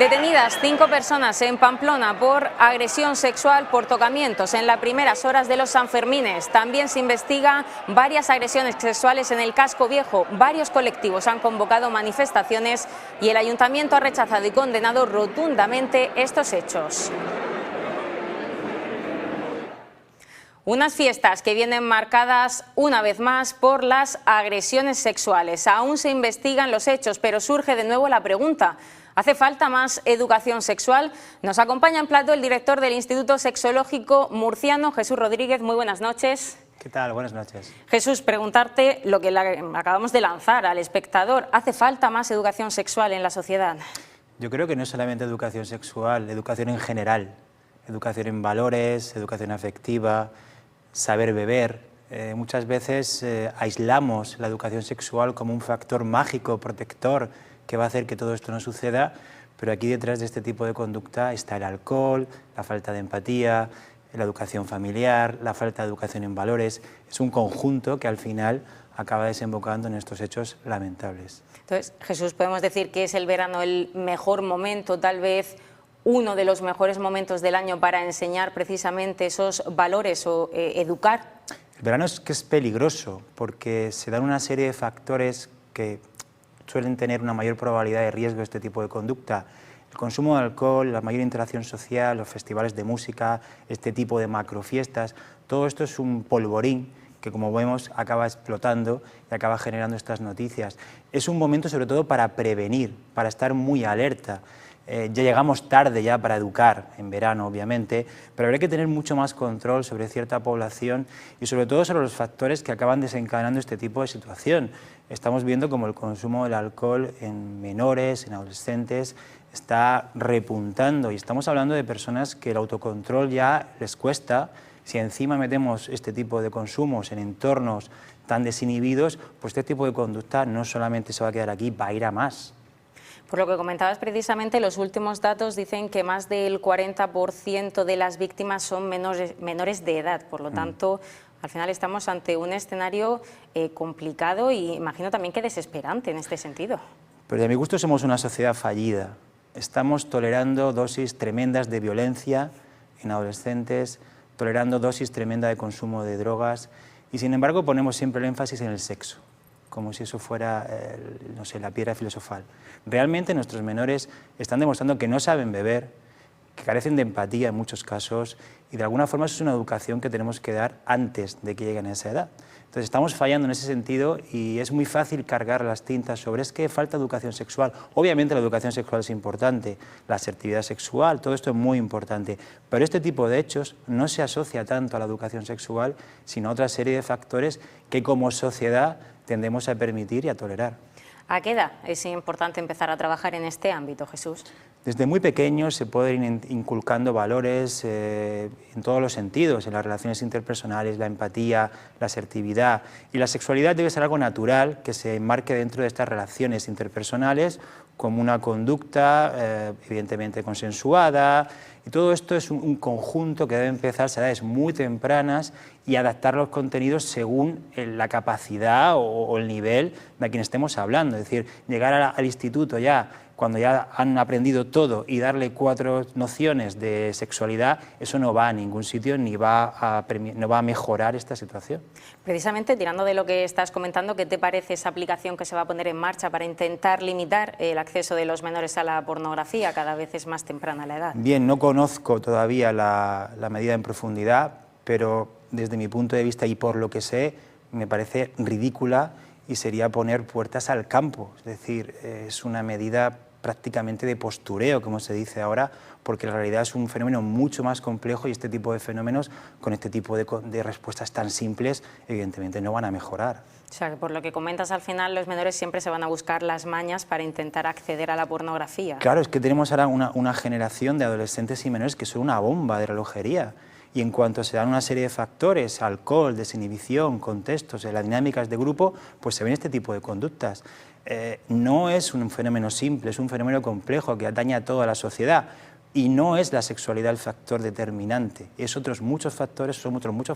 Detenidas 5 personas en Pamplona por agresión sexual por tocamientos en las primeras horas de los Sanfermines. También se investigan varias agresiones sexuales en el Casco Viejo. Varios colectivos han convocado manifestaciones y el Ayuntamiento ha rechazado y condenado rotundamente estos hechos. Unas fiestas que vienen marcadas una vez más por las agresiones sexuales. Aún se investigan los hechos, pero surge de nuevo la pregunta: ¿hace falta más educación sexual? Nos acompaña en plato el director del Instituto Sexológico Murciano, Jesús Rodríguez. Muy buenas noches. ¿Qué tal? Buenas noches. Jesús, preguntarte lo que acabamos de lanzar al espectador. ¿Hace falta más educación sexual en la sociedad? Yo creo que no es solamente educación sexual, educación en general. Educación en valores, educación afectiva, saber beber. Muchas veces aislamos la educación sexual como un factor mágico, protector, que va a hacer que todo esto no suceda, pero aquí detrás de este tipo de conducta está el alcohol, la falta de empatía, la educación familiar, la falta de educación en valores. Es un conjunto que al final acaba desembocando en estos hechos lamentables. Entonces, Jesús, ¿podemos decir que es el verano el mejor momento, tal vez uno de los mejores momentos del año para enseñar precisamente esos valores o educar? El verano es que es peligroso porque se dan una serie de factores que suelen tener una mayor probabilidad de riesgo de este tipo de conducta. El consumo de alcohol, la mayor interacción social, los festivales de música, este tipo de macrofiestas, todo esto es un polvorín que, como vemos, acaba explotando y acaba generando estas noticias. Es un momento sobre todo para prevenir, para estar muy alerta. Ya llegamos tarde ya para educar en verano, obviamente, pero habrá que tener mucho más control sobre cierta población y sobre todo sobre los factores que acaban desencadenando este tipo de situación. Estamos viendo como el consumo del alcohol en menores, en adolescentes, está repuntando y estamos hablando de personas que el autocontrol ya les cuesta. Si encima metemos este tipo de consumos en entornos tan desinhibidos, pues este tipo de conducta no solamente se va a quedar aquí, va a ir a más. Por lo que comentabas precisamente, los últimos datos dicen que más del 40% de las víctimas son menores de edad. Por lo tanto, al final estamos ante un escenario complicado y imagino también que desesperante en este sentido. Pero a mi gusto somos una sociedad fallida. Estamos tolerando dosis tremendas de violencia en adolescentes, tolerando dosis tremenda de consumo de drogas y sin embargo ponemos siempre el énfasis en el sexo, como si eso fuera, no sé, la piedra filosofal. Realmente nuestros menores están demostrando que no saben beber, que carecen de empatía en muchos casos y de alguna forma eso es una educación que tenemos que dar antes de que lleguen a esa edad. Entonces estamos fallando en ese sentido y es muy fácil cargar las tintas sobre es que falta educación sexual. Obviamente la educación sexual es importante, la asertividad sexual, todo esto es muy importante, pero este tipo de hechos no se asocia tanto a la educación sexual, sino a otra serie de factores que como sociedad tendemos a permitir y a tolerar. ¿A qué edad es importante empezar a trabajar en este ámbito, Jesús? Desde muy pequeños se pueden ir inculcando valores en todos los sentidos, en las relaciones interpersonales, la empatía, la asertividad. Y la sexualidad debe ser algo natural que se enmarque dentro de estas relaciones interpersonales como una conducta evidentemente consensuada. Y todo esto es un conjunto que debe empezarse a edades muy tempranas y adaptar los contenidos según la capacidad o el nivel de quien estemos hablando. Es decir, llegar al instituto ya cuando ya han aprendido todo y darle 4 nociones de sexualidad, eso no va a ningún sitio ni va a mejorar esta situación. Precisamente, tirando de lo que estás comentando, ¿qué te parece esa aplicación que se va a poner en marcha para intentar limitar el acceso de los menores a la pornografía? Cada vez es más temprana la edad. Bien, no conozco todavía la medida en profundidad, pero desde mi punto de vista y por lo que sé, me parece ridícula y sería poner puertas al campo. Es decir, es una medida prácticamente de postureo, como se dice ahora, porque en realidad es un fenómeno mucho más complejo y este tipo de fenómenos, con este tipo de respuestas tan simples, evidentemente no van a mejorar. O sea, que por lo que comentas, al final los menores siempre se van a buscar las mañas para intentar acceder a la pornografía. Claro, es que tenemos ahora una generación de adolescentes y menores que son una bomba de relojería. Y en cuanto se dan una serie de factores, alcohol, desinhibición, contextos, las dinámicas de grupo, pues se ven este tipo de conductas. No es un fenómeno simple, es un fenómeno complejo que atañe a toda la sociedad y no es la sexualidad el factor determinante, es son otros muchos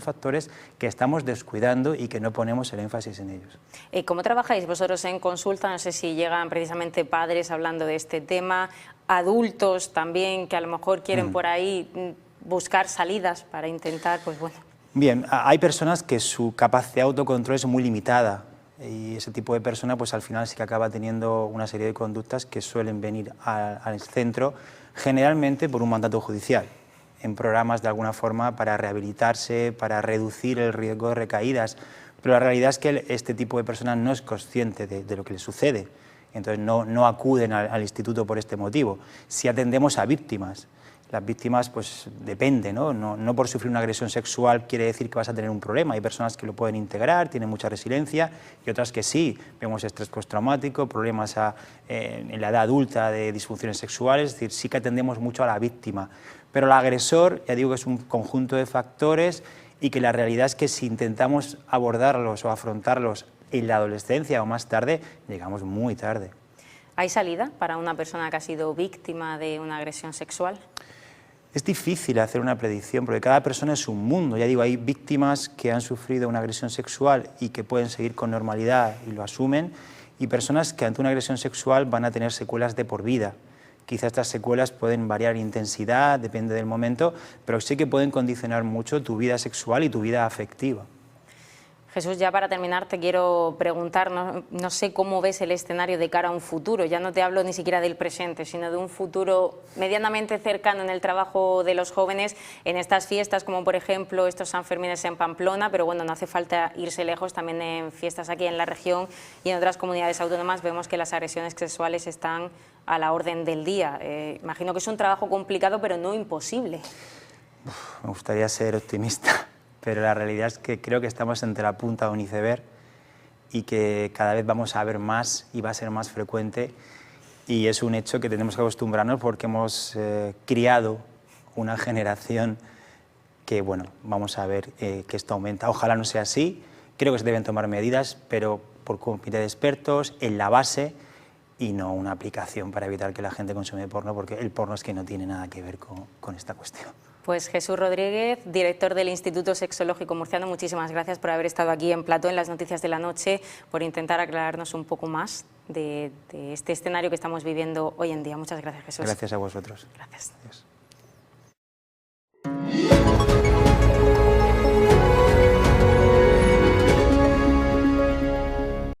factores que estamos descuidando y que no ponemos el énfasis en ellos. ¿Cómo trabajáis vosotros en consulta? No sé si llegan precisamente padres hablando de este tema. adultos también que a lo mejor quieren por ahí buscar salidas para intentar, pues bueno. Bien, hay personas que su capacidad de autocontrol es muy limitada y ese tipo de persona pues al final sí que acaba teniendo una serie de conductas que suelen venir al centro, generalmente por un mandato judicial, en programas de alguna forma para rehabilitarse, para reducir el riesgo de recaídas, pero la realidad es que este tipo de personas no es consciente de lo que le sucede, entonces no acuden al instituto por este motivo. Si atendemos a víctimas, las víctimas pues depende, no por sufrir una agresión sexual quiere decir que vas a tener un problema, hay personas que lo pueden integrar, tienen mucha resiliencia y otras que sí, vemos estrés postraumático, problemas en la edad adulta de disfunciones sexuales, es decir, sí que atendemos mucho a la víctima, pero el agresor, ya digo que es un conjunto de factores y que la realidad es que si intentamos abordarlos o afrontarlos en la adolescencia o más tarde, llegamos muy tarde. ¿Hay salida para una persona que ha sido víctima de una agresión sexual? Es difícil hacer una predicción porque cada persona es un mundo. Ya digo, hay víctimas que han sufrido una agresión sexual y que pueden seguir con normalidad y lo asumen, y personas que ante una agresión sexual van a tener secuelas de por vida. Quizás estas secuelas pueden variar en intensidad, depende del momento, pero sí que pueden condicionar mucho tu vida sexual y tu vida afectiva. Jesús, ya para terminar te quiero preguntar, no sé cómo ves el escenario de cara a un futuro, ya no te hablo ni siquiera del presente, sino de un futuro medianamente cercano en el trabajo de los jóvenes, en estas fiestas como por ejemplo estos Sanfermines en Pamplona, pero bueno, no hace falta irse lejos, también en fiestas aquí en la región y en otras comunidades autónomas vemos que las agresiones sexuales están a la orden del día. Imagino que es un trabajo complicado, pero no imposible. Me gustaría ser optimista, pero la realidad es que creo que estamos entre la punta de un iceberg y que cada vez vamos a ver más y va a ser más frecuente, y es un hecho que tenemos que acostumbrarnos porque hemos criado una generación que, bueno, vamos a ver que esto aumenta. Ojalá no sea así, creo que se deben tomar medidas, pero por comité de expertos, en la base, y no una aplicación para evitar que la gente consume porno, porque el porno es que no tiene nada que ver con esta cuestión. Pues Jesús Rodríguez, director del Instituto Sexológico Murciano, muchísimas gracias por haber estado aquí en plató en las Noticias de la Noche, por intentar aclararnos un poco más de este escenario que estamos viviendo hoy en día. Muchas gracias, Jesús. Gracias a vosotros. Gracias. Adiós.